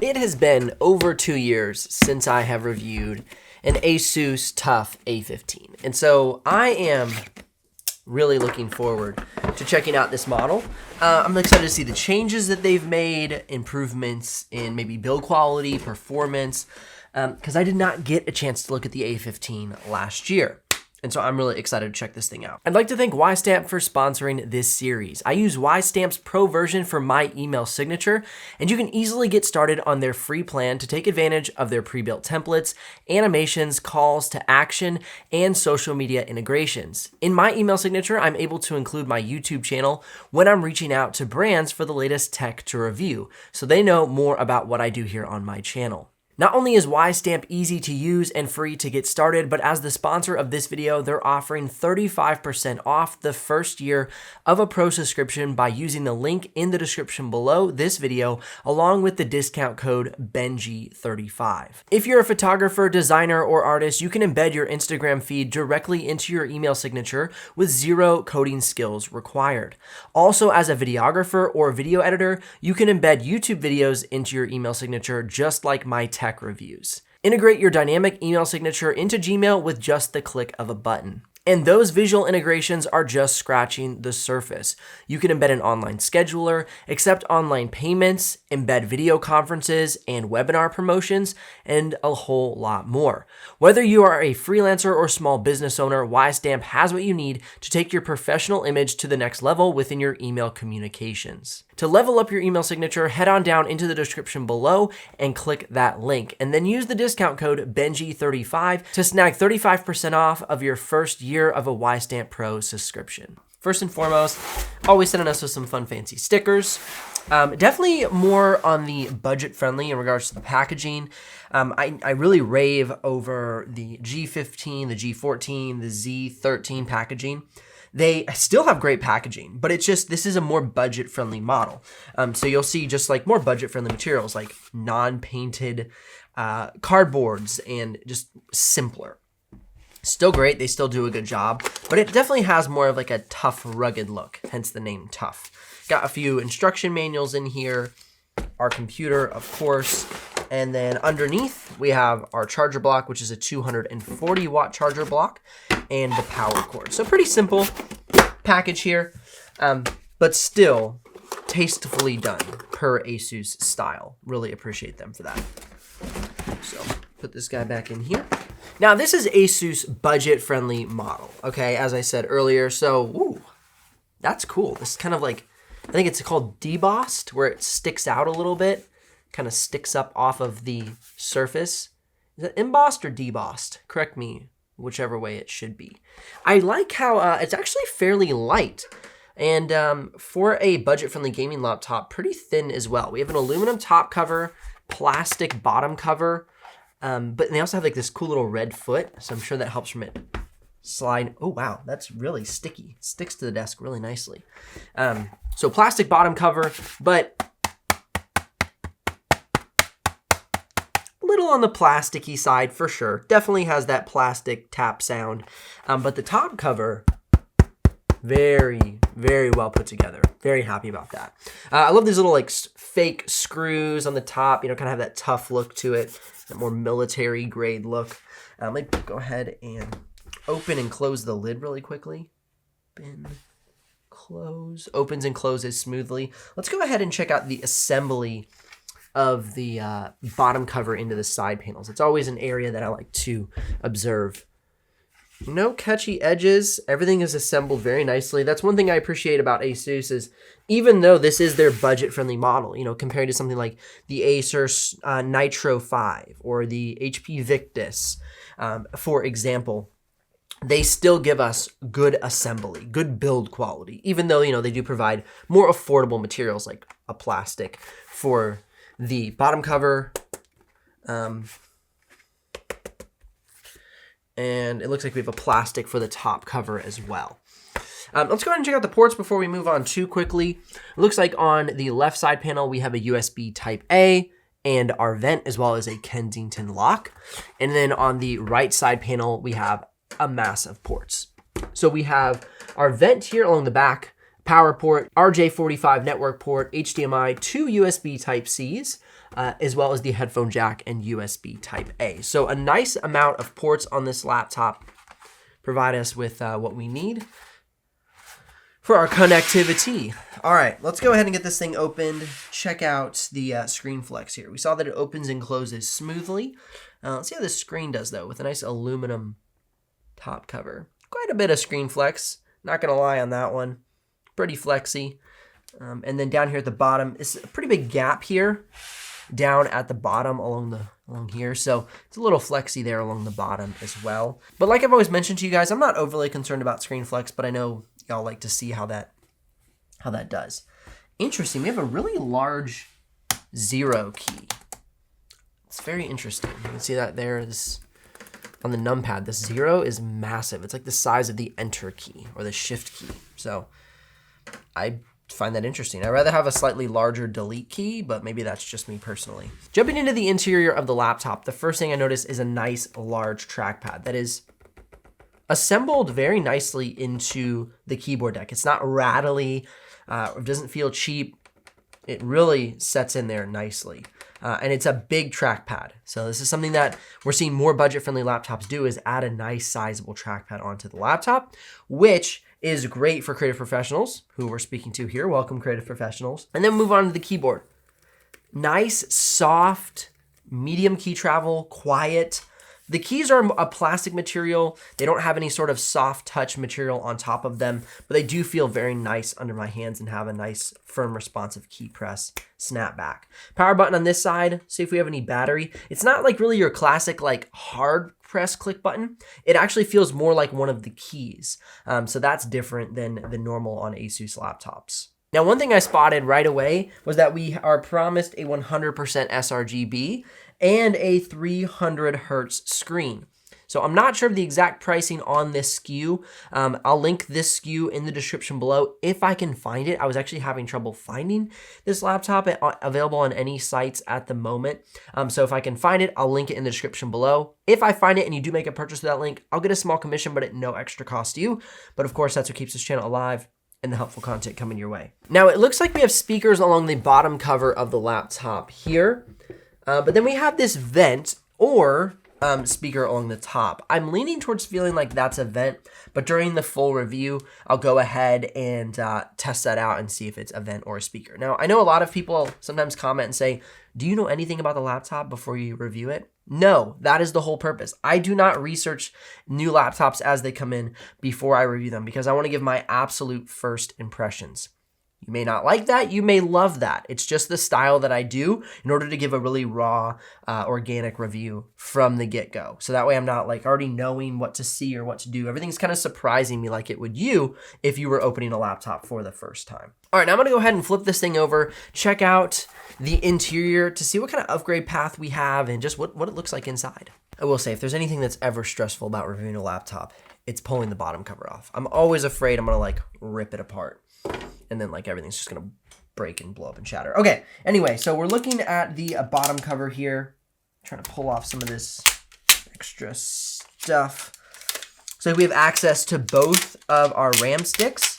It has been over 2 years since I have reviewed an Asus TUF A15. And so I am really looking forward to checking out this model. I'm excited to see the changes that they've made, improvements in maybe build quality, performance, because I did not get a chance to look at the A15 last year. And so I'm really excited to check this thing out. I'd like to thank WiseStamp for sponsoring this series. I use WiseStamp's Pro version for my email signature, and you can easily get started on their free plan to take advantage of their pre-built templates, animations, calls to action, and social media integrations. In my email signature, I'm able to include my YouTube channel when I'm reaching out to brands for the latest tech to review, so they know more about what I do here on my channel. Not only is WiseStamp easy to use and free to get started, but as the sponsor of this video, they're offering 35% off the first year of a pro subscription by using the link in the description below this video, along with the discount code BENJI35. If you're a photographer, designer, or artist, you can embed your Instagram feed directly into your email signature with zero coding skills required. Also, as a videographer or video editor, you can embed YouTube videos into your email signature just like my tech reviews. Integrate your dynamic email signature into Gmail with just the click of a button. And those visual integrations are just scratching the surface. You can embed an online scheduler, accept online payments, embed video conferences and webinar promotions, and a whole lot more. Whether you are a freelancer or small business owner, WiseStamp has what you need to take your professional image to the next level within your email communications. To level up your email signature, head on down into the description below and click that link, and then use the discount code BENJI35 to snag 35% off of your first year of a WiseStamp Pro subscription. First and foremost, always sending us with some fun, fancy stickers. Definitely more on the budget friendly in regards to the packaging. I really rave over the G15, the G14, the Z13 packaging. They still have great packaging, but it's just, this is a more budget-friendly model. So you'll see just like more budget-friendly materials like non-painted cardboards and just simpler. Still great, they still do a good job, but it definitely has more of like a tough, rugged look, hence the name TUF. Got a few instruction manuals in here, our computer, of course, and then underneath we have our charger block, which is a 240 watt charger block, and the power cord. So pretty simple package here, but still tastefully done per Asus style. Really appreciate them for that. So put this guy back in here. Now this is Asus budget-friendly model, okay, as I said earlier. So, ooh, that's cool. This is kind of like, I think it's called Embossed, where it sticks out a little bit, kind of sticks up off of the surface. Is it embossed or debossed? Correct me, whichever way it should be. I like how it's actually fairly light, and for a budget-friendly gaming laptop, pretty thin as well. We have an aluminum top cover, plastic bottom cover, but they also have like this cool little red foot, so I'm sure that helps from it slide. Oh wow, that's really sticky. It sticks to the desk really nicely. So plastic bottom cover, but a little on the plasticky side for sure. Definitely has that plastic tap sound, but the top cover, very, very well put together. Very happy about that. I love these little like fake screws on the top, you know, kind of have that tough look to it, that more military grade look. Let me go ahead and open and close the lid really quickly. Open, close, opens and closes smoothly. Let's go ahead and check out the assembly of the bottom cover into the side panels. It's always an area that I like to observe. No catchy edges. Everything is assembled very nicely. That's one thing I appreciate about Asus is even though this is their budget-friendly model, you know, compared to something like the Acer Nitro 5 or the HP Victus, for example, they still give us good assembly, good build quality, even though, you know, they do provide more affordable materials like a plastic for the bottom cover. And it looks like we have a plastic for the top cover as well. Let's go ahead and check out the ports before we move on too quickly. It looks like on the left side panel, we have a USB Type A and our vent, as well as a Kensington lock. And then on the right side panel, we have a mass of ports. So we have our vent here along the back, power port, RJ45 network port, HDMI, two USB Type-Cs, as well as the headphone jack and USB type A. So a nice amount of ports on this laptop provide us with what we need for our connectivity. All right, let's go ahead and get this thing opened. Check out the screen flex here. We saw that it opens and closes smoothly. Let's see how this screen does though, with a nice aluminum top cover. Quite a bit of screen flex, not gonna lie on that one. Pretty flexy. And then down here at the bottom, it's a pretty big gap here, down at the bottom along here. So it's a little flexy there along the bottom as well. But like I've always mentioned to you guys, I'm not overly concerned about screen flex, but I know y'all like to see how that does. Interesting, we have a really large 0 key. It's very interesting. You can see that there is on the numpad. The 0 is massive. It's like the size of the enter key or the shift key. So I find that interesting. I'd rather have a slightly larger delete key, but maybe that's just me personally. Jumping into the interior of the laptop, the first thing I notice is a nice large trackpad that is assembled very nicely into the keyboard deck. It's not rattly, it doesn't feel cheap. It really sets in there nicely. And it's a big trackpad. So this is something that we're seeing more budget-friendly laptops do, is add a nice sizable trackpad onto the laptop, which is great for creative professionals who we're speaking to here. Welcome, creative professionals. And then move on to the keyboard. Nice, soft, medium key travel, quiet. The keys are a plastic material. They don't have any sort of soft touch material on top of them, but they do feel very nice under my hands and have a nice, firm, responsive key press snapback. Power button on this side, see if we have any battery. It's not like really your classic like hard press click button. It actually feels more like one of the keys. So that's different than the normal on Asus laptops. Now, one thing I spotted right away was that we are promised a 100% sRGB and a 300 hertz screen. So I'm not sure of the exact pricing on this SKU. I'll link this SKU in the description below if I can find it. I was actually having trouble finding this laptop available on any sites at the moment. So if I can find it, I'll link it in the description below. If I find it and you do make a purchase with that link, I'll get a small commission, but at no extra cost to you. But of course, that's what keeps this channel alive and the helpful content coming your way. Now, it looks like we have speakers along the bottom cover of the laptop here, but then we have this vent or speaker along the top. I'm leaning towards feeling like that's a vent, but during the full review, I'll go ahead and test that out and see if it's a vent or a speaker. Now, I know a lot of people sometimes comment and say, do you know anything about the laptop before you review it? No, that is the whole purpose. I do not research new laptops as they come in before I review them because I want to give my absolute first impressions. You may not like that. You may love that. It's just the style that I do in order to give a really raw, organic review from the get-go. So that way I'm not like already knowing what to see or what to do. Everything's kind of surprising me like it would you if you were opening a laptop for the first time. All right, now I'm gonna go ahead and flip this thing over, check out the interior to see what kind of upgrade path we have and just what it looks like inside. I will say, if there's anything that's ever stressful about reviewing a laptop, it's pulling the bottom cover off. I'm always afraid I'm gonna like rip it apart. And then like everything's just gonna break and blow up and shatter. Okay, anyway, so we're looking at the bottom cover here. Trying to pull off some of this extra stuff. So we have access to both of our RAM sticks.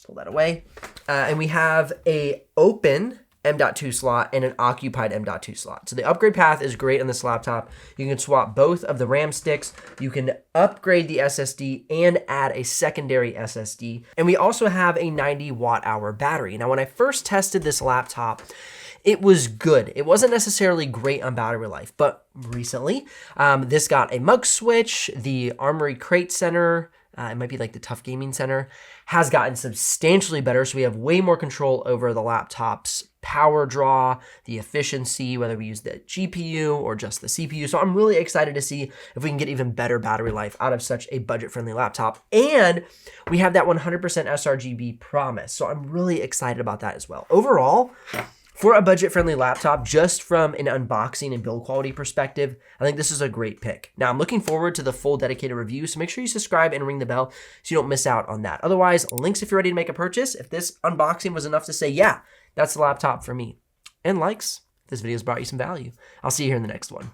Pull that away. And we have a open M.2 slot and an occupied M.2 slot. So the upgrade path is great on this laptop. You can swap both of the RAM sticks. You can upgrade the SSD and add a secondary SSD. And we also have a 90 watt hour battery. Now, when I first tested this laptop, it was good. It wasn't necessarily great on battery life, but recently this got a mug switch, the Armory Crate Center, it might be like the TUF Gaming Center, has gotten substantially better. So we have way more control over the laptop's power draw, the efficiency, whether we use the GPU or just the CPU. So I'm really excited to see if we can get even better battery life out of such a budget-friendly laptop. And we have that 100% sRGB promise. So I'm really excited about that as well. Overall, for a budget-friendly laptop, just from an unboxing and build quality perspective, I think this is a great pick. Now, I'm looking forward to the full dedicated review, so make sure you subscribe and ring the bell so you don't miss out on that. Otherwise, links if you're ready to make a purchase. If this unboxing was enough to say, yeah, that's the laptop for me. And likes, if this video has brought you some value. I'll see you here in the next one.